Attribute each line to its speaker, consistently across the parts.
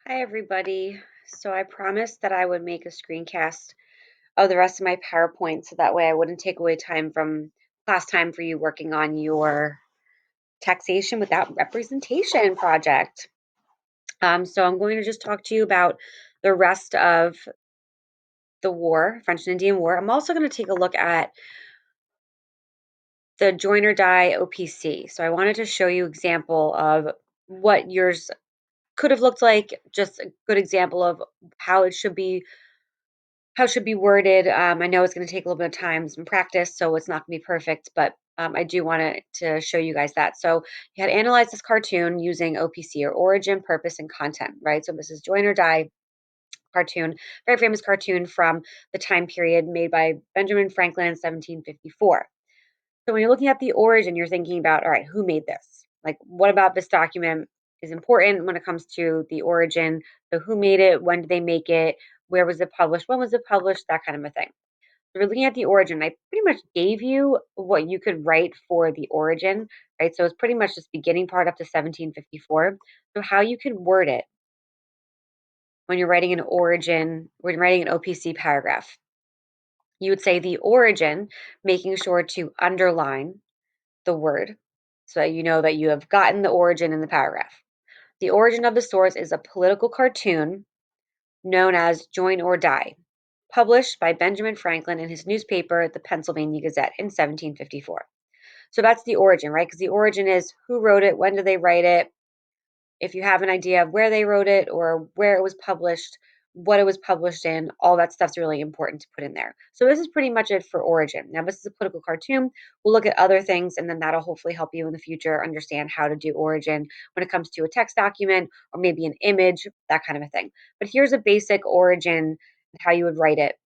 Speaker 1: Hi, everybody. So I promised that I would make a screencast of the rest of my PowerPoint so that way I wouldn't take away time from class time for you working on your taxation without representation project. So I'm going to just talk to you about the rest of the war, French and Indian War. I'm also going to take a look at the join or die OPC. So I wanted to show you example of what yours could have looked like, just a good example of how it should be worded. I know it's going to take a little bit of time, some practice, so it's not going to be perfect, but I do want to show you guys that. So you had to analyze this cartoon using OPC, or origin, purpose, and content, right? So this is Join or Die cartoon, very famous cartoon from the time period made by Benjamin Franklin in 1754. So when you're looking at the origin, you're thinking about, all right, who made this? Like, what about this document is important when it comes to the origin? So who made it? When did they make it? Where was it published? When was it published? That kind of a thing. So we're looking at the origin. I pretty much gave you what you could write for the origin, right? So it's pretty much this beginning part up to 1754. So how you can word it when you're writing an origin, when you're writing an OPC paragraph. You would say the origin, making sure to underline the word so that you know that you have gotten the origin in the paragraph. The origin of the source is a political cartoon known as Join or Die, published by Benjamin Franklin in his newspaper, the Pennsylvania Gazette, in 1754. So that's the origin, right? Because the origin is who wrote it, when did they write it, if you have an idea of where they wrote it or where it was published, what it was published in, all that stuff's really important to put in there. So this is pretty much it for origin. Now this is a political cartoon. We'll look at other things and then that'll hopefully help you in the future understand how to do origin when it comes to a text document or maybe an image, that kind of a thing. But here's a basic origin and how you would write it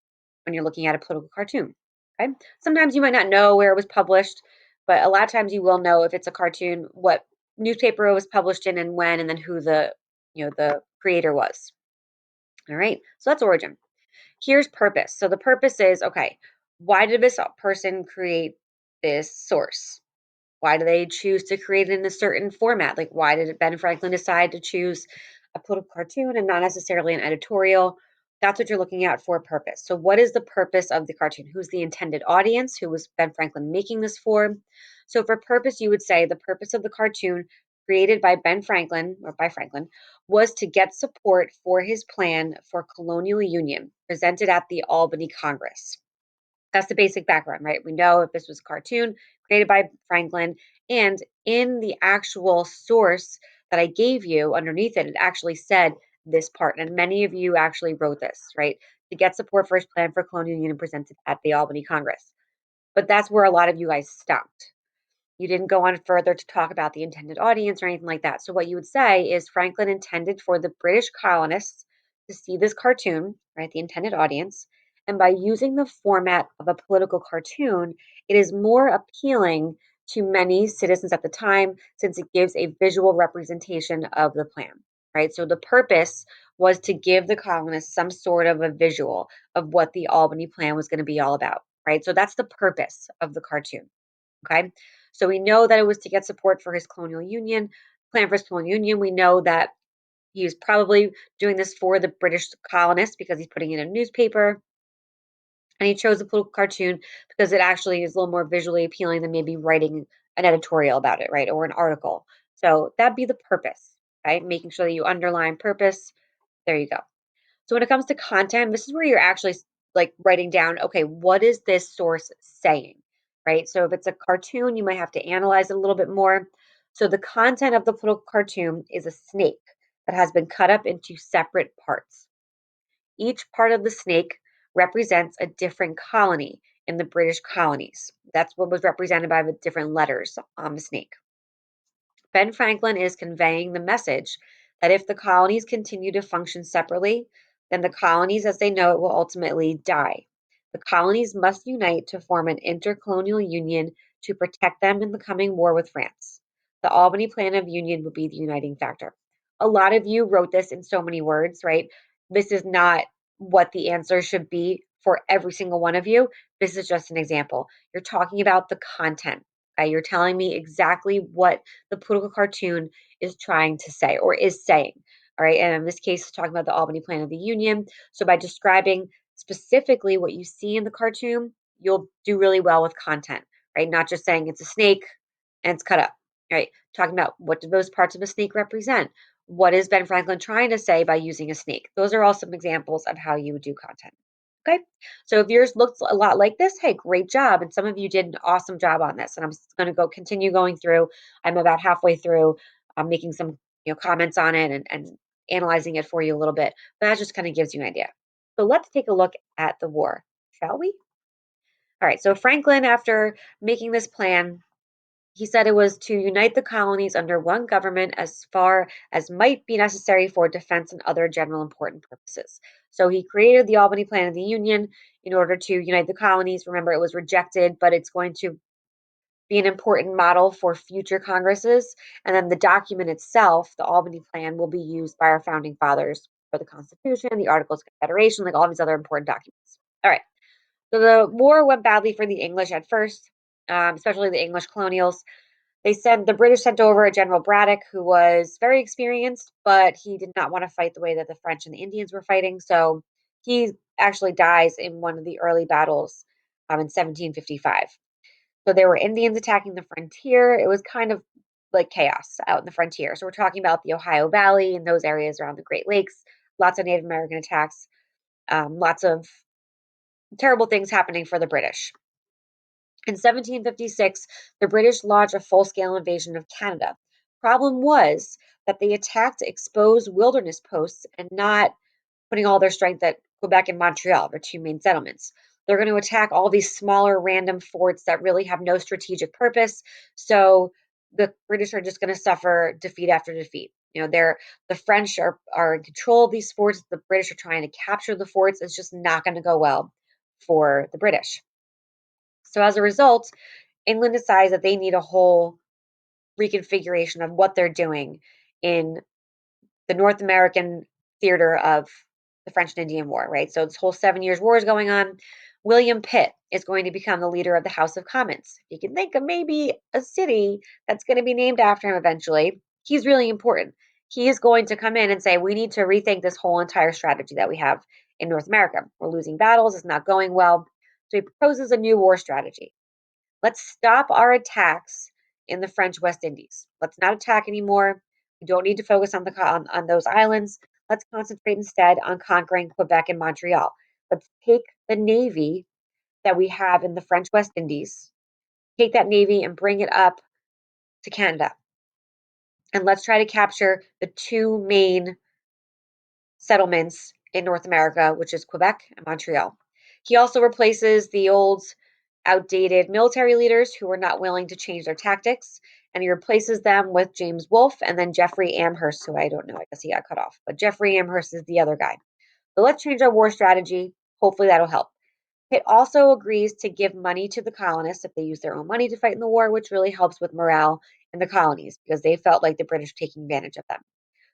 Speaker 1: when you're looking at a political cartoon. Okay. Sometimes you might not know where it was published, but a lot of times you will know if it's a cartoon, what newspaper it was published in and when, and then who the creator was. All right. So that's origin. Here's purpose. So the purpose is, okay, why did this person create this source? Why do they choose to create it in a certain format? Like, why did Ben Franklin decide to choose a political cartoon and not necessarily an editorial? That's what you're looking at for a purpose. So, what is the purpose of the cartoon? Who's the intended audience? Who was Ben Franklin making this for? So, for purpose, you would say the purpose of the cartoon created by Ben Franklin or by Franklin was to get support for his plan for colonial union presented at the Albany Congress. That's the basic background, right? We know if this was a cartoon created by Franklin, and in the actual source that I gave you underneath it, it actually said this part. And many of you actually wrote this, right? To get support for his plan for colonial union presented at the Albany Congress. But that's where a lot of you guys stopped. You didn't go on further to talk about the intended audience or anything like that. So what you would say is Franklin intended for the British colonists to see this cartoon, right, the intended audience, and by using the format of a political cartoon, it is more appealing to many citizens at the time since it gives a visual representation of the plan, right? So the purpose was to give the colonists some sort of a visual of what the Albany plan was going to be all about, right? So that's the purpose of the cartoon. Okay. So we know that it was to get support for his colonial union, plan for his colonial union. We know that he was probably doing this for the British colonists because he's putting it in a newspaper. And he chose a political cartoon because it actually is a little more visually appealing than maybe writing an editorial about it, right? Or an article. So that'd be the purpose, right? Making sure that you underline purpose. There you go. So when it comes to content, this is where you're actually like writing down, okay, what is this source saying, right? So if it's a cartoon, you might have to analyze it a little bit more. So the content of the political cartoon is a snake that has been cut up into separate parts. Each part of the snake represents a different colony in the British colonies. That's what was represented by the different letters on the snake. Ben Franklin is conveying the message that if the colonies continue to function separately, then the colonies as they know it will ultimately die. The colonies must unite to form an intercolonial union to protect them in the coming war with France. The Albany Plan of Union would be the uniting factor. A lot of you wrote this in so many words, right? This is not what the answer should be for every single one of you. This is just an example. You're talking about the content. You're telling me exactly what the political cartoon is trying to say or is saying. All right. And in this case, talking about the Albany Plan of the Union. So by describing specifically what you see in the cartoon, you'll do really well with content, right? Not just saying it's a snake and it's cut up, right? Talking about what do those parts of a snake represent? What is Ben Franklin trying to say by using a snake? Those are all some examples of how you would do content. Okay. So if yours looks a lot like this, hey, great job. And some of you did an awesome job on this. And I'm going to go continue going through. I'm about halfway through. I'm making some comments on it and analyzing it for you a little bit. But that just kind of gives you an idea. So let's take a look at the war, shall we? All right. So Franklin, after making this plan, he said it was to unite the colonies under one government as far as might be necessary for defense and other general important purposes. So he created the Albany Plan of the Union in order to unite the colonies. Remember, it was rejected, but it's going to be an important model for future Congresses. And then the document itself, the Albany Plan, will be used by our founding fathers for the Constitution, the Articles of Confederation, like all these other important documents. All right. So the war went badly for the English at first, especially the English colonials. The British sent over a General Braddock who was very experienced, but he did not want to fight the way that the French and the Indians were fighting. So he actually dies in one of the early battles in 1755. So there were Indians attacking the frontier. It was kind of like chaos out in the frontier. So we're talking about the Ohio Valley and those areas around the Great Lakes. Lots of Native American attacks. Lots of terrible things happening for the British. In 1756, the British launched a full-scale invasion of Canada. Problem was that they attacked exposed wilderness posts and not putting all their strength at Quebec and Montreal, their two main settlements. They're going to attack all these smaller random forts that really have no strategic purpose. So the British are just going to suffer defeat after defeat. The French are in control of these forts. The British are trying to capture the forts. It's just not going to go well for the British. So as a result, England decides that they need a whole reconfiguration of what they're doing in the North American theater of the French and Indian War, right? So this whole 7 Years' War is going on. William Pitt is going to become the leader of the House of Commons. You can think of maybe a city that's going to be named after him eventually. He's really important. He is going to come in and say, we need to rethink this whole entire strategy that we have in North America. We're losing battles, it's not going well. So he proposes a new war strategy. Let's stop our attacks in the French West Indies. Let's not attack anymore. We don't need to focus on those islands. Let's concentrate instead on conquering Quebec and Montreal. Let's take the navy that we have in the French West Indies, take that navy and bring it up to Canada. And let's try to capture the two main settlements in North America, which is Quebec and Montreal. He also replaces the old, outdated military leaders who were not willing to change their tactics, and he replaces them with James Wolfe and then Jeffrey Amherst, who I don't know, I guess he got cut off, but Jeffrey Amherst is the other guy. So let's change our war strategy. Hopefully that'll help. Pitt also agrees to give money to the colonists if they use their own money to fight in the war, which really helps with morale in the colonies because they felt like the British were taking advantage of them.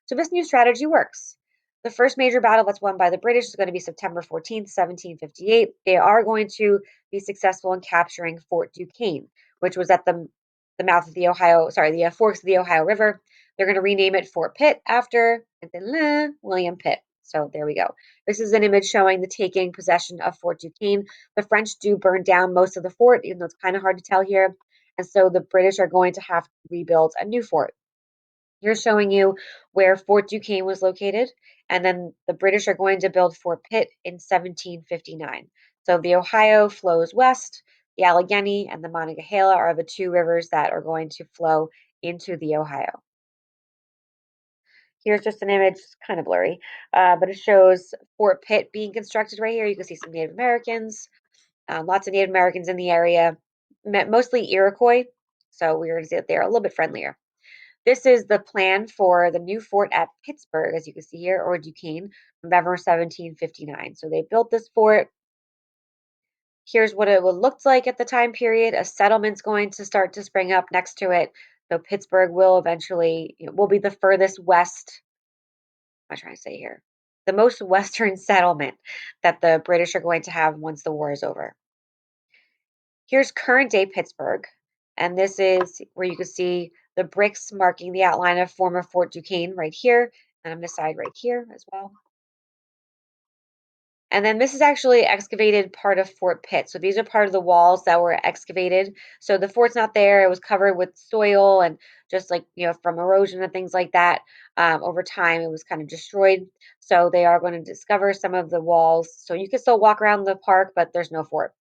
Speaker 1: So this new strategy works. The first major battle that's won by the British is going to be September 14th, 1758. They are going to be successful in capturing Fort Duquesne, which was at the mouth of the Ohio, sorry, the forks of the Ohio River. They're going to rename it Fort Pitt after William Pitt. So there we go. This is an image showing the taking possession of Fort Duquesne. The French do burn down most of the fort, even though it's kind of hard to tell here. And so the British are going to have to rebuild a new fort. Here's showing you where Fort Duquesne was located, and then the British are going to build Fort Pitt in 1759. So the Ohio flows west, the Allegheny and the Monongahela are the two rivers that are going to flow into the Ohio. Here's just an image, it's kind of blurry, but it shows Fort Pitt being constructed right here. You can see some Native Americans, lots of Native Americans in the area, mostly Iroquois, so we're going to see that they're a little bit friendlier. This is the plan for the new fort at Pittsburgh, as you can see here, or Duquesne, November 1759. So they built this fort. Here's what it looked like at the time period. A settlement's going to start to spring up next to it. So Pittsburgh will eventually, will be the furthest west, what am I trying to say here? The most western settlement that the British are going to have once the war is over. Here's current day Pittsburgh, and this is where you can see the bricks marking the outline of former Fort Duquesne right here, and on this side right here as well. And then this is actually excavated part of Fort Pitt. So these are part of the walls that were excavated. So the fort's not there. It was covered with soil and just like, from erosion and things like that. Over time, it was kind of destroyed. So they are going to discover some of the walls. So you can still walk around the park, but there's no fort.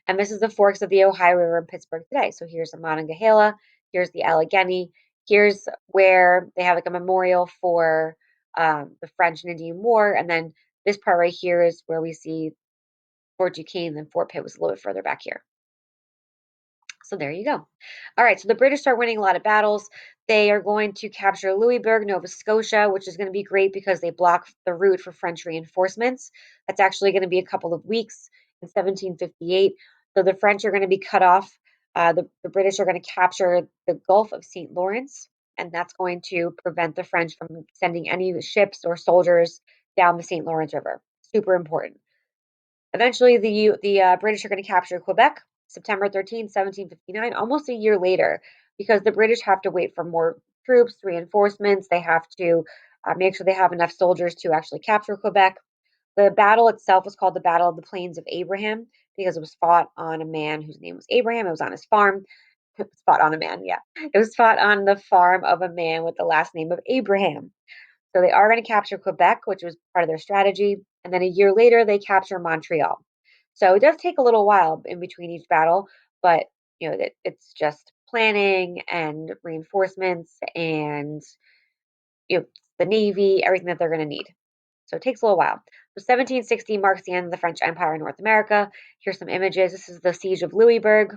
Speaker 1: And this is the forks of the Ohio River in Pittsburgh today. So here's the Monongahela. Here's the Allegheny. Here's where they have like a memorial for the French and Indian War. And then this part right here is where we see Fort Duquesne, and Fort Pitt was a little bit further back here. So there you go. All right, so the British start winning a lot of battles. They are going to capture Louisburg, Nova Scotia, which is going to be great because they block the route for French reinforcements. That's actually going to be a couple of weeks in 1758. So the French are going to be cut off. The British are going to capture the Gulf of St. Lawrence, and that's going to prevent the French from sending any ships or soldiers down the St. Lawrence River. Super important. Eventually, the British are going to capture Quebec, September 13th, 1759, almost a year later, because the British have to wait for more troops, reinforcements. They have to make sure they have enough soldiers to actually capture Quebec. The battle itself was called the Battle of the Plains of Abraham because it was fought on a man whose name was Abraham. It was on his farm. It was fought on a man, yeah. It was fought on the farm of a man with the last name of Abraham. So they are going to capture Quebec, which was part of their strategy. And then a year later, they capture Montreal. So it does take a little while in between each battle, but it's just planning and reinforcements and you know the navy, everything that they're going to need. So it takes a little while. So 1760 marks the end of the French Empire in North America. Here's some images. This is the siege of Louisburg.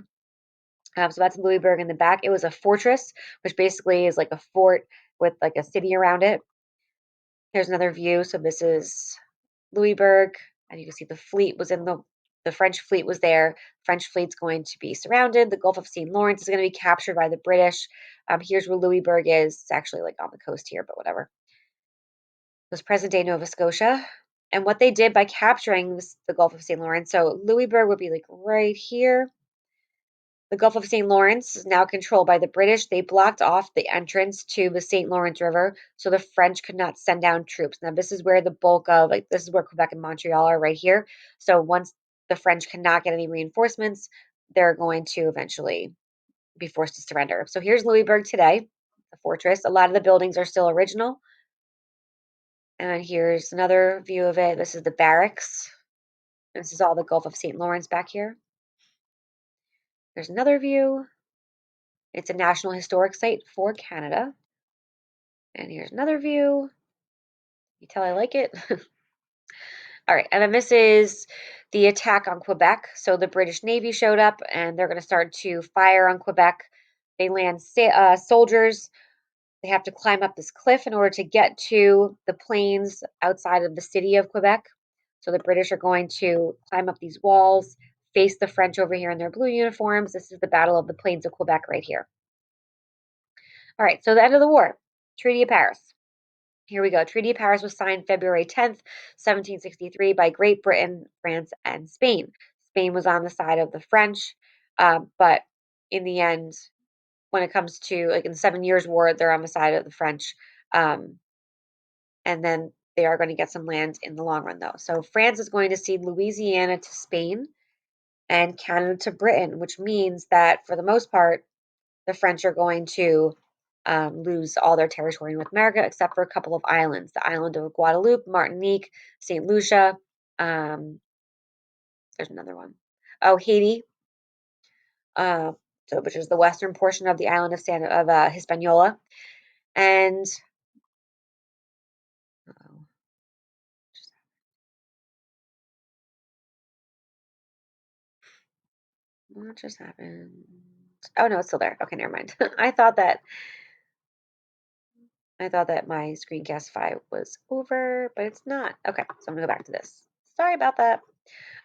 Speaker 1: So that's Louisburg in the back. It was a fortress, which basically is like a fort with like a city around it. Here's another view. So this is Louisburg, and you can see the fleet was in the French fleet was there. French fleet's going to be surrounded. The Gulf of St. Lawrence is going to be captured by the British. Here's where Louisburg is. It's actually like on the coast here, but whatever. It was present day Nova Scotia. And what they did by capturing the Gulf of St. Lawrence, so Louisburg would be like right here. The Gulf of St. Lawrence is now controlled by the British. They blocked off the entrance to the St. Lawrence River so the French could not send down troops. Now, this is where the bulk of, like, this is where Quebec and Montreal are right here. So once the French cannot get any reinforcements, they're going to eventually be forced to surrender. So here's Louisburg today, the fortress. A lot of the buildings are still original. And here's another view of it. This is the barracks. This is all the Gulf of St. Lawrence back here. There's another view. It's a National Historic Site for Canada. And here's another view. You tell I like it. All right, and then this is the attack on Quebec. So the British Navy showed up, and they're going to start to fire on Quebec. They land soldiers. They have to climb up this cliff in order to get to the plains outside of the city of Quebec. So the British are going to climb up these walls, face the French over here in their blue uniforms. This is the Battle of the Plains of Quebec right here. All right, so the end of the war, Treaty of Paris. Here we go. Treaty of Paris was signed February 10th, 1763 by Great Britain, France, and Spain. Spain was on the side of the French, but in the end, when it comes to like in the 7 Years' War, they're on the side of the French, um, and then they are going to get some land in the long run, though. So France is going to cede Louisiana to Spain and Canada to Britain, which means that for the most part, the French are going to lose all their territory in North America except for a couple of islands, the island of Guadeloupe, Martinique, St. Lucia. Um, there's another one. Oh, Haiti, uh, so which is the western portion of the island of Hispaniola. And uh-oh, what just happened? Oh no, it's still there. Okay, never mind. I thought that my screencast was over, but it's not. Okay, so I'm gonna go back to this. Sorry about that.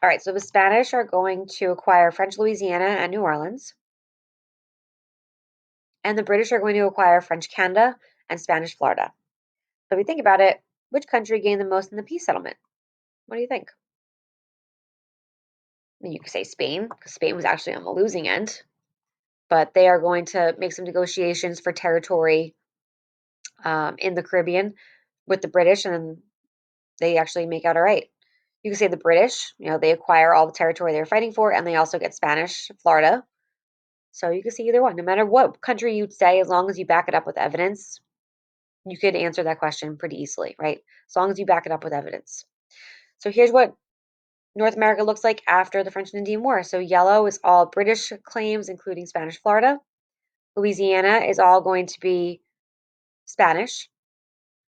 Speaker 1: All right, so the Spanish are going to acquire French Louisiana and New Orleans, and the British are going to acquire French Canada and Spanish Florida. So if you think about it, which country gained the most in the peace settlement? What do you think? I mean, you could say Spain, because Spain was actually on the losing end, but they are going to make some negotiations for territory in the Caribbean with the British, and they actually make out all right. You can say the British, they acquire all the territory they're fighting for, and they also get Spanish Florida. So you can see either one. No matter what country you'd say, as long as you back it up with evidence, you could answer that question pretty easily, right? As long as you back it up with evidence. So here's what North America looks like after the French and Indian War. So yellow is all British claims, including Spanish Florida. Louisiana is all going to be Spanish.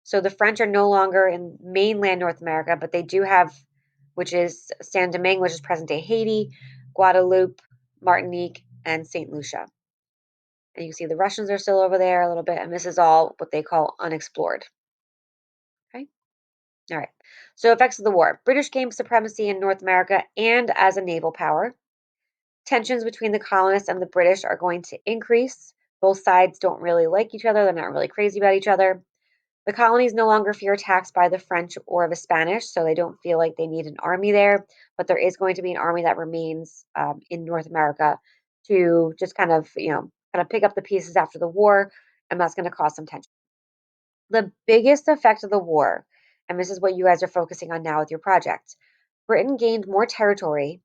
Speaker 1: So the French are no longer in mainland North America, but they do have, which is Saint Domingue, which is present day Haiti, Guadeloupe, Martinique, and St. Lucia. And you can see the Russians are still over there a little bit, and this is all what they call unexplored. Okay. All right. So effects of the war. British gained supremacy in North America and as a naval power. Tensions between the colonists and the British are going to increase. Both sides don't really like each other. They're not really crazy about each other. The colonies no longer fear attacks by the French or the Spanish, so they don't feel like they need an army there. But there is going to be an army that remains in North America to just kind of pick up the pieces after the war, and that's going to cause some tension. The biggest effect of the war, and this is what you guys are focusing on now with your project, Britain gained more territory,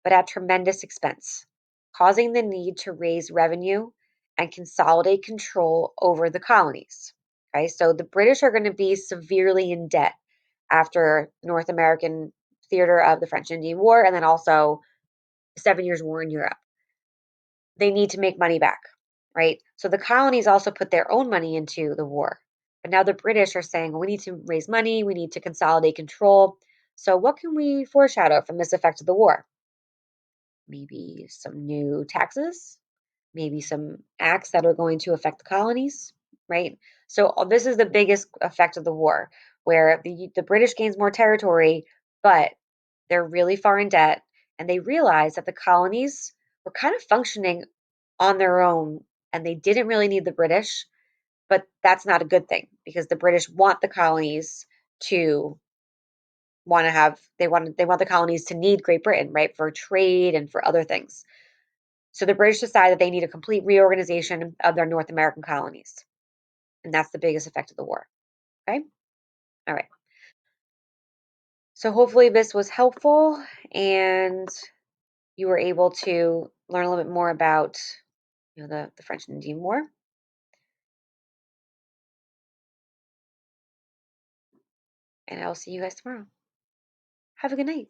Speaker 1: but at tremendous expense, causing the need to raise revenue and consolidate control over the colonies. Okay, so the British are going to be severely in debt after North American theater of the French Indian War and then also the 7 Years' War in Europe. They need to make money back, right? So the colonies also put their own money into the war. But now the British are saying, well, we need to raise money, we need to consolidate control. So, what can we foreshadow from this effect of the war? Maybe some new taxes, maybe some acts that are going to affect the colonies, right? So this is the biggest effect of the war, where the British gains more territory, but they're really far in debt, and they realize that the colonies were kind of functioning on their own, and they didn't really need the British. But that's not a good thing because the British want the colonies to they want the colonies to need Great Britain, right, for trade and for other things. So the British decide that they need a complete reorganization of their North American colonies. And that's the biggest effect of the war. Okay. All right. So hopefully this was helpful and you were able to learn a little bit more about the French and Indian War. And I'll see you guys tomorrow. Have a good night.